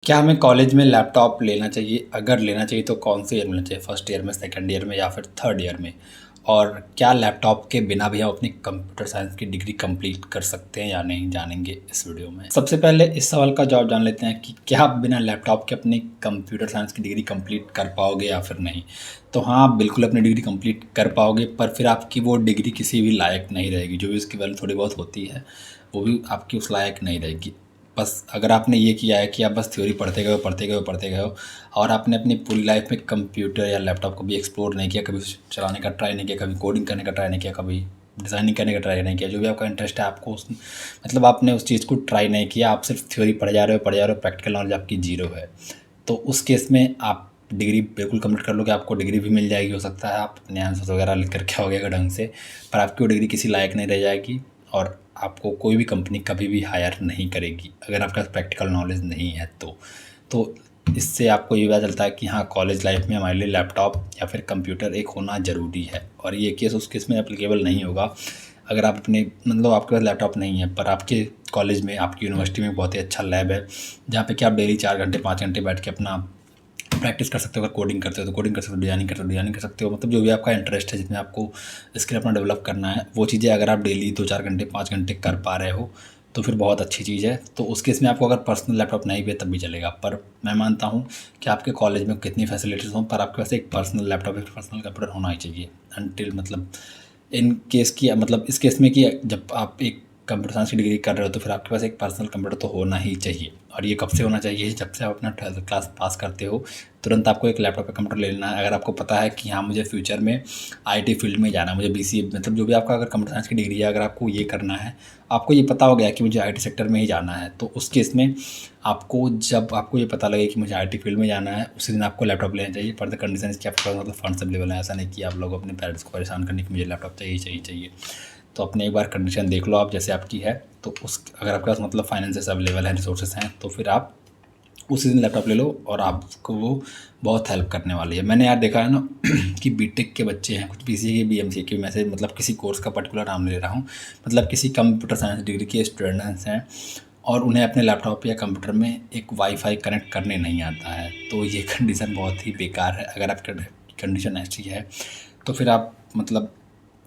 क्या हमें कॉलेज में लैपटॉप लेना चाहिए? अगर लेना चाहिए तो कौन से ईयर में लेना चाहिए? फर्स्ट ईयर में, सेकंड ईयर में या फिर थर्ड ईयर में? और क्या लैपटॉप के बिना भी हम अपनी कंप्यूटर साइंस की डिग्री कंप्लीट कर सकते हैं या नहीं, जानेंगे इस वीडियो में। सबसे पहले इस सवाल का जवाब जान लेते हैं कि क्या आप बिना लैपटॉप के अपनी कंप्यूटर साइंस की डिग्री कंप्लीट कर पाओगे या फिर नहीं। तो हाँ, आप बिल्कुल अपनी डिग्री कंप्लीट कर पाओगे, पर फिर आपकी वो डिग्री किसी भी लायक नहीं रहेगी। जो भी उसकी वैल्यू थोड़ी बहुत होती है वो भी आपकी उस लायक नहीं रहेगी। बस अगर आपने ये किया है कि आप बस थ्योरी पढ़ते गए हो पढ़ते गए हो पढ़ते गए हो और आपने अपनी पूरी लाइफ में कंप्यूटर या लैपटॉप को भी एक्सप्लोर नहीं किया, कभी चलाने का ट्राई नहीं किया, कभी कोडिंग करने का ट्राई नहीं किया, कभी डिज़ाइनिंग करने का ट्राई नहीं किया, जो भी आपका इंटरेस्ट है आपको उस मतलब आपने उस चीज़ को ट्राई नहीं किया, आप सिर्फ थ्योरी पढ़े जा रहे हो, प्रैक्टिकल नॉलेज आपकी जीरो है। तो उस केस में आप डिग्री बिल्कुल कंप्लीट कर लोगे, आपको डिग्री भी मिल जाएगी। हो सकता है आप अपने आंसर्स वगैरह लिख करके आओगे ढंग से, पर आपकी वो डिग्री किसी लायक नहीं रह जाएगी और आपको कोई भी कंपनी कभी भी हायर नहीं करेगी अगर आपके पास प्रैक्टिकल नॉलेज नहीं है तो इससे आपको ये पता चलता है कि हाँ, कॉलेज लाइफ में हमारे लिए लैपटॉप या फिर कंप्यूटर एक होना ज़रूरी है। और ये केस उस केस में एप्लीकेबल नहीं होगा अगर आप अपने मतलब आपके पास लैपटॉप नहीं है पर आपके कॉलेज में, आपकी यूनिवर्सिटी में बहुत ही अच्छा लैब है जहाँ पे कि आप डेली 4 घंटे 5 घंटे बैठ के अपना प्रैक्टिस कर सकते हो। अगर कोडिंग करते हो तो कोडिंग कर सकते हो, डिज़ाइनिंग कर सकते हो, मतलब जो भी आपका इंटरेस्ट है जिसमें आपको स्किल अपना डेवलप करना है, वो चीज़ें अगर आप डेली 2 4 घंटे 5 घंटे कर पा रहे हो तो फिर बहुत अच्छी चीज़ है। तो उस केस में आपको अगर पर्सनल लैपटॉप नहीं भी है तब भी चलेगा। पर मैं मानता हूँ कि आपके कॉलेज में कितनी फैसिलिटीज़ हों पर आपके पास एक पर्सनल लैपटॉप, एक पर्सनल कंप्यूटर होना ही चाहिए। अनटिल मतलब इन केस की मतलब इस केस में कि जब आप एक कंप्यूटर साइंस की डिग्री कर रहे हो तो फिर आपके पास एक पर्सनल कंप्यूटर तो होना ही चाहिए। और ये कब से होना चाहिए? जब से आप अपना 12th क्लास पास करते हो तुरंत आपको एक लैपटॉप या कंप्यूटर ले लेना है। अगर आपको पता है कि हाँ, मुझे फ्यूचर में आईटी फील्ड में जाना है, मुझे बीसीए मतलब जो भी आपका अगर कंप्यूटर साइंस की डिग्री है, अगर आपको ये करना है, आपको ये पता हो गया कि मुझे आईटी सेक्टर में ही जाना है, तो उस केस में आपको जब आपको ये पता लगे कि मुझे आईटी फील्ड में जाना है उसी दिन आपको लैपटॉप लेना चाहिए। पर द कंडीशन कि आपके पास मतलब फंड्स अवेलेबल है। ऐसा नहीं कि आप लोग अपने पेरेंट्स को परेशान करने की मुझे लैपटॉप चाहिए चाहिए चाहिए। तो अपने एक बार कंडीशन देख लो आप जैसे आपकी है, तो उस अगर आपके पास मतलब फाइनेंसेस अवेलेबल हैं, रिसोर्सेज हैं, तो फिर आप उसी दिन लैपटॉप ले लो और आपको वो बहुत हेल्प करने वाली है। मैंने यार देखा है ना कि बीटेक के बच्चे हैं, कुछ बीसीए के, बीएमसीए के, मैं से मतलब किसी कोर्स का पर्टिकुलर नाम ले रहा हूँ, मतलब किसी कंप्यूटर साइंस डिग्री के स्टूडेंट्स हैं और उन्हें अपने लैपटॉप या कंप्यूटर में एक वाईफाई कनेक्ट करने नहीं आता है। तो ये कंडीशन बहुत ही बेकार है। अगर आपकी कंडीशन ऐसी है तो फिर आप मतलब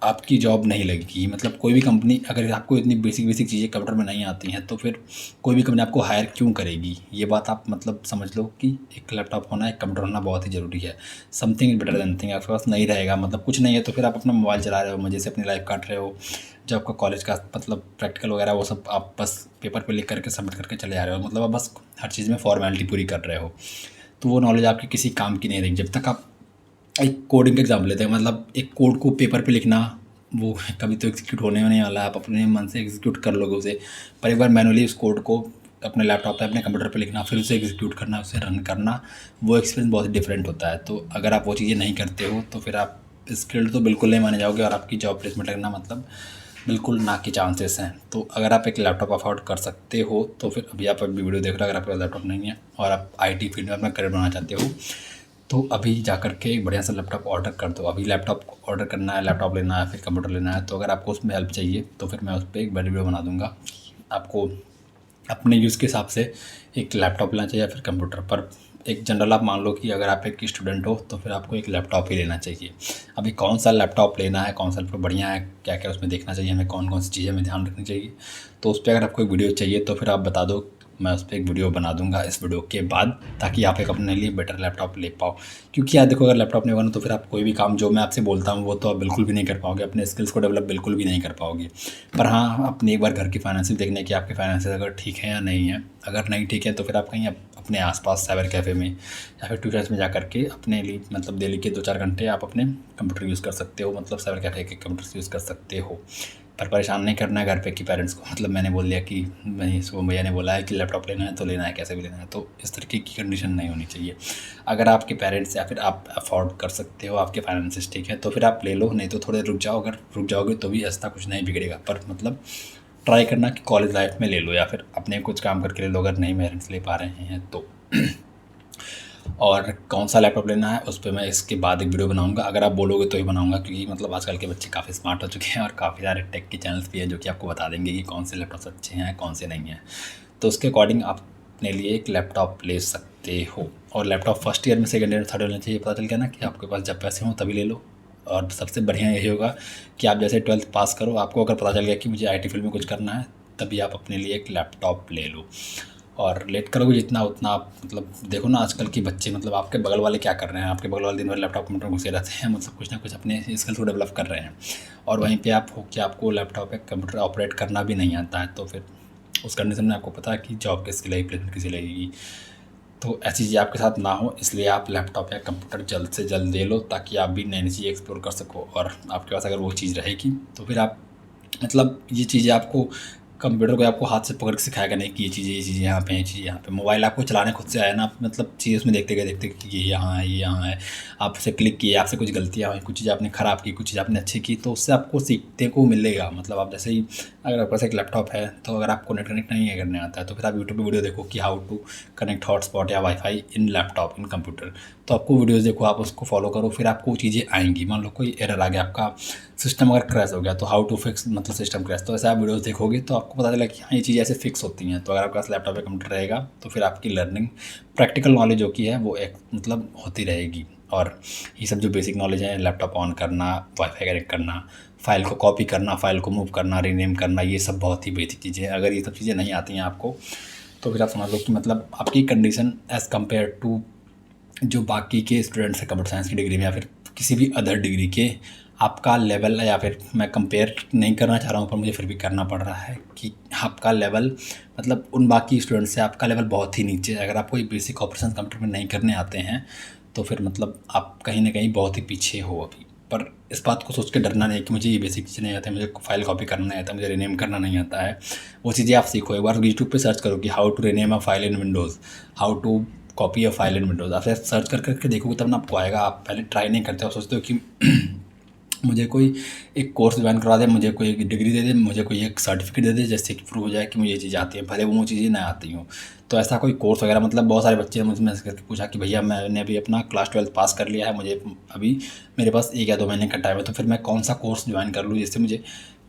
आपकी जॉब नहीं लगेगी। मतलब कोई भी कंपनी, अगर आपको इतनी बेसिक बेसिक चीज़ें कंप्यूटर में नहीं आती हैं तो फिर कोई भी कंपनी आपको हायर क्यों करेगी? ये बात आप मतलब समझ लो कि एक लैपटॉप होना, एक कंप्यूटर होना बहुत ही ज़रूरी है। Something is better than nothing. आपके पास नहीं रहेगा, मतलब कुछ नहीं है, तो फिर आप अपना मोबाइल चला रहे हो, मज़े से अपनी लाइफ काट रहे हो। जो आपका कॉलेज का मतलब प्रैक्टिकल वगैरह वो सब आप बस पेपर पे लिख करके सबमिट करके चले जा रहे हो, मतलब आप बस हर चीज़ में फॉर्मेलिटी पूरी कर रहे हो। तो वो नॉलेज आपकी किसी काम की नहीं रहेगी जब तक आप एक कोडिंग का एग्जाम्पल लेते हैं। मतलब एक कोड को पेपर पे लिखना वो कभी तो एग्जीक्यूट होने नहीं वाला है, आप अपने मन से एग्जीक्यूट कर लोगे उसे, पर एक बार मैनुअली उस कोड को अपने लैपटॉप पे, अपने कंप्यूटर पे लिखना, फिर उसे एग्जीक्यूट करना, उसे रन करना, वो एक्सपीरियंस बहुत डिफरेंट होता है। तो अगर आप वो चीज़ें नहीं करते हो तो फिर आप स्किल्ड तो बिल्कुल नहीं माने जाओगे और आपकी जॉब प्लेसमेंट लगना मतलब बिल्कुल ना के चांसेस हैं। तो अगर आप एक लैपटॉप अफोर्ड कर सकते हो तो फिर अभी आप अभी वीडियो देख रहे हो, अगर आपके पास लैपटॉप नहीं है और आप आईटी फील्ड में अपना करियर बनाना चाहते हो तो अभी जा कर के एक बढ़िया सा लैपटॉप ऑर्डर कर दो। अभी लैपटॉप ऑर्डर करना है, लैपटॉप लेना है, फिर कंप्यूटर लेना है, तो अगर आपको उसमें हेल्प चाहिए तो फिर मैं उस पर एक बड़ी वीडियो बना दूँगा। आपको अपने यूज़ के हिसाब से एक लैपटॉप लेना चाहिए या फिर कंप्यूटर। पर एक जनरल आप मान लो कि अगर आप एक स्टूडेंट हो तो फिर आपको एक लैपटॉप ही लेना चाहिए। अभी कौन सा लैपटॉप लेना है, कौन सा लैपटॉप बढ़िया है, क्या क्या उसमें देखना चाहिए, हमें कौन कौन सी चीज़ें हमें ध्यान रखनी चाहिए, तो उस पर अगर आपको एक वीडियो चाहिए तो फिर आप बता दो, मैं उस पर एक वीडियो बना दूंगा इस वीडियो के बाद, ताकि आप एक अपने लिए बेटर लैपटॉप ले पाओ। क्योंकि यार देखो, अगर लैपटॉप नहीं होगा तो फिर आप कोई भी काम जो मैं आपसे बोलता हूँ वो तो आप बिल्कुल भी नहीं कर पाओगे, अपने स्किल्स को डेवलप बिल्कुल भी नहीं कर पाओगे। पर हाँ, अपने एक बार घर की फाइनेंशियल देखने की, आपके फाइनेंसेस अगर ठीक है या नहीं है। अगर नहीं ठीक है तो फिर आप कहीं अपने आसपास साइबर कैफ़े में या फिर ट्यूटर्स में जा करके अपने लिए मतलब डेली के 2 4 घंटे आप अपने कंप्यूटर यूज़ कर सकते हो, मतलब साइबर कैफ़े के कंप्यूटर यूज़ कर सकते हो। पर परेशान नहीं करना है घर पे कि पेरेंट्स को, मतलब मैंने बोल दिया कि नहीं, शुभम भैया ने बोला है कि लैपटॉप लेना है तो लेना है, कैसे भी लेना है, तो इस तरीके की कंडीशन नहीं होनी चाहिए। अगर आपके पेरेंट्स या फिर आप अफोर्ड कर सकते हो, आपके फाइनेंसेस ठीक है तो फिर आप ले लो, नहीं तो थोड़े रुक जाओ। अगर रुक जाओगे तो भी ऐसा कुछ नहीं बिगड़ेगा, पर मतलब ट्राई करना कि कॉलेज लाइफ में ले लो या फिर अपने कुछ काम करके ले लो अगर नहीं पेरेंट्स ले पा रहे हैं तो। और कौन सा लैपटॉप लेना है उस पर मैं इसके बाद एक वीडियो बनाऊंगा, अगर आप बोलोगे तो ही बनाऊंगा, क्योंकि मतलब आजकल के बच्चे काफ़ी स्मार्ट हो चुके हैं और काफ़ी सारे टेक के चैनल्स भी हैं जो कि आपको बता देंगे कि कौन से लैपटॉप्स अच्छे हैं कौन से नहीं हैं। तो उसके अकॉर्डिंग आप अपने लिए एक लैपटॉप ले सकते हो। और लैपटॉप फर्स्ट ईयर में, सेकंड ईयर, थर्ड ईयर में चाहिए, पता चल गया ना कि आपके पास जब पैसे हों तभी ले लो। और सबसे बढ़िया यही होगा कि आप जैसे 12th पास करो, आपको अगर पता चल गया कि मुझे IT फील्ड में कुछ करना है, तभी आप अपने लिए एक लैपटॉप ले लो। और लेट करोगे जितना उतना आप मतलब देखो ना आजकल के बच्चे, मतलब आपके बगल वाले क्या कर रहे हैं, आपके बगल वाले दिन भर लैपटॉप कंप्यूटर में घुसे रहते हैं, मतलब कुछ ना कुछ अपने स्किल्स को डेवलप कर रहे हैं। और वहीं पे आप हो कि आपको लैपटॉप या कंप्यूटर ऑपरेट करना भी नहीं आता है, तो फिर उस कंडीशन में आपको पता है कि जॉब किसकी लगेगी, प्लेसमेंट किसी लगेगी। तो ऐसी चीज़ें आपके साथ ना हो, इसलिए आप लैपटॉप या कंप्यूटर जल्द से जल्द ले लो, ताकि आप भी नई नई चीज़ें एक्सप्लोर कर सको। और आपके पास अगर वो चीज़ रहेगी तो फिर आप मतलब ये चीज़ें आपको, कंप्यूटर को आपको हाथ से पकड़ के सिखाएगा नहीं कि ये चीज़ें यहाँ पे हैं, ये चीज़ें यहाँ पे। मोबाइल आपको चलाने खुद से आया ना, आप मतलब चीज़ उसमें देखते गए कि ये यहाँ है, ये यहाँ है, आप उसे क्लिक किए, आपसे कुछ गलतियाँ हुई, कुछ चीज़ आपने ख़राब की, कुछ चीज़ आपने अच्छी की, तो उससे आपको सीखने को मिलेगा। मतलब आप जैसे ही, अगर आपके पास एक लैपटॉप है तो अगर आपको नेट कनेक्ट नहीं करने आता है तो फिर आप यूट्यूब पे वीडियो देखो कि हाउ टू कनेक्ट हॉटस्पॉट या वाईफाई इन लैपटॉप, इन कंप्यूटर। तो आपको वीडियोज़ देखो, आप उसको फॉलो करो, फिर आपको वो चीज़ें आएंगी। मान लो कोई एरर आ गया, आपका सिस्टम अगर क्रैश हो गया, तो हाउ टू फिक्स मतलब सिस्टम क्रैश, तो ऐसे आप वीडियोस देखोगे तो आपको पता चलेगा कि हाँ ये चीज़ ऐसे फिक्स होती हैं। तो अगर आपके पास लैपटॉप या कंप्यूटर रहेगा तो फिर आपकी लर्निंग, प्रैक्टिकल नॉलेज जो की है वो एक मतलब होती रहेगी। और ये सब जो बेसिक नॉलेज है, लैपटॉप ऑन करना, वाईफाई कनेक्ट करना, फाइल को कॉपी करना, फाइल को मूव करना, रीनेम करना, ये सब बहुत ही बेसिक चीज़ें हैं। अगर ये सब चीज़ें नहीं आती हैं आपको तो फिर आप समझ लो कि मतलब आपकी कंडीशन एज़ कम्पेयर टू जो बाकी के स्टूडेंट्स हैं कंप्यूटर साइंस की डिग्री में या फिर किसी भी अदर डिग्री के, आपका लेवल, या फिर मैं कंपेयर नहीं करना चाह रहा हूँ पर मुझे फिर भी करना पड़ रहा है कि आपका लेवल मतलब उन बाकी स्टूडेंट से आपका लेवल बहुत ही नीचे है। अगर आपको ये बेसिक ऑपरेशन कंप्यूटर में नहीं करने आते हैं तो फिर मतलब आप कहीं ना कहीं बहुत ही पीछे हो अभी। पर इस बात को सोच के डरना नहीं कि मुझे ये बेसिक चीज़ें नहीं आती, मुझे फाइल कॉपी करना नहीं आता, मुझे रीनेम करना नहीं आता है। वो चीज़ें आप सीखो। एक बार यूट्यूब पे सर्च करो कि how to rename a file in Windows, how to copy a file in Windows. आप सर्च कर करके देखोगे तब ना आपको आएगा। आप पहले ट्राई नहीं करते हो, सोचते हो कि मुझे कोई एक कोर्स ज्वाइन करवा दे, मुझे कोई एक डिग्री दे दे, मुझे कोई एक सर्टिफिकेट दे दे, जैसे कि प्रूव हो जाए कि मुझे ये चीज़ आती है, भले वो चीज़ें ना आती हों। तो ऐसा कोई कोर्स वगैरह, मतलब बहुत सारे बच्चे ने मुझसे मैसेज करके पूछा कि भैया मैंने अभी अपना क्लास 12 पास कर लिया है, मुझे अभी मेरे पास 1 या 2 महीने का टाइम है, तो फिर मैं कौन सा कोर्स ज्वाइन कर लूँ जिससे मुझे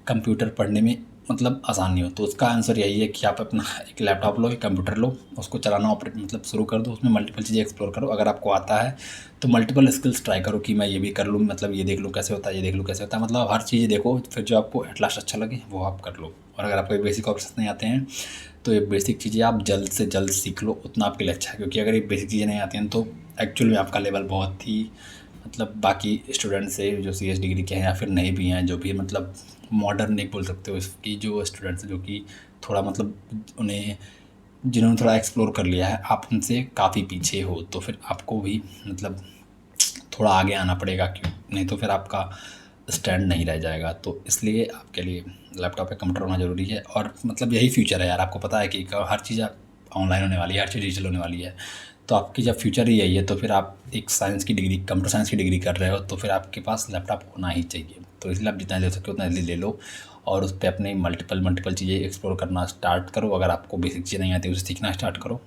कंप्यूटर पढ़ने में मतलब आसानी हो। तो उसका आंसर यही है कि आप अपना एक लैपटॉप लो, एक कंप्यूटर लो, उसको चलाना ऑपरेट मतलब शुरू कर दो, उसमें मल्टीपल चीज़ें एक्सप्लोर करो। अगर आपको आता है तो मल्टीपल स्किल्स ट्राई करो कि मैं ये भी कर लूँ, मतलब ये देख लूँ कैसे होता है, ये देख लूँ कैसे होता है, मतलब हर चीज़ देखो, फिर जो आपको एट लास्ट अच्छा लगे वो आप कर लो। और अगर आपको बेसिक ऑप्शन नहीं आते हैं तो ये बेसिक चीज़ें आप जल्द से जल्द सीख लो, उतना आपके लिए अच्छा है। क्योंकि अगर ये बेसिक चीज़ें नहीं आती हैं तो एक्चुअल में आपका लेवल बहुत ही मतलब बाकी स्टूडेंट से जो CS डिग्री के हैं या फिर नहीं भी हैं, जो भी मतलब मॉडर्न नहीं बोल सकते हो इसकी, जो स्टूडेंट्स जो कि थोड़ा मतलब उन्हें जिन्होंने थोड़ा एक्सप्लोर कर लिया है, आप उनसे काफ़ी पीछे हो। तो फिर आपको भी मतलब थोड़ा आगे आना पड़ेगा, क्यों नहीं तो फिर आपका स्टैंड नहीं रह जाएगा। तो इसलिए आपके लिए लैपटॉप या कंप्यूटर होना ज़रूरी है। और मतलब यही फ्यूचर है यार, आपको पता है कि हर चीज़ ऑनलाइन होने वाली है, हर चीज़ डिजिटल होने वाली है। तो आपकी जब फ्यूचर ही यही है तो फिर आप एक साइंस की डिग्री, कंप्यूटर साइंस की डिग्री कर रहे हो, तो फिर आपके पास लैपटॉप होना ही चाहिए। तो इसलिए आप जितना ले सके उतना जल्दी ले लो और उस पर अपने मल्टीपल चीज़ें एक्सप्लोर करना स्टार्ट करो। अगर आपको बेसिक चीज़ें नहीं आती उसे सीखना स्टार्ट करो।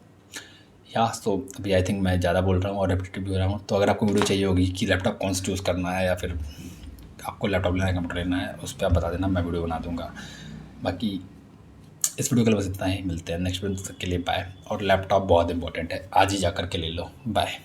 या तो अभी आई थिंक मैं ज़्यादा बोल रहा हूँ और रेपिटेटिव भी हो रहा हूँ। तो अगर आपको वीडियो चाहिए होगी कि लैपटॉप कौन सा चूज़ करना है या फिर आपको लैपटॉप लेना है, कंप्यूटर लेना है, उस पर आप बता देना, मैं वीडियो बना दूँगा। बाकी इस वीडियो के लिए बस इतना ही, मिलते हैं नेक्स्ट वीडियो, तक के लिए बाय। और लैपटॉप बहुत इंपॉर्टेंट है, आज ही जा कर के ले लो। बाय।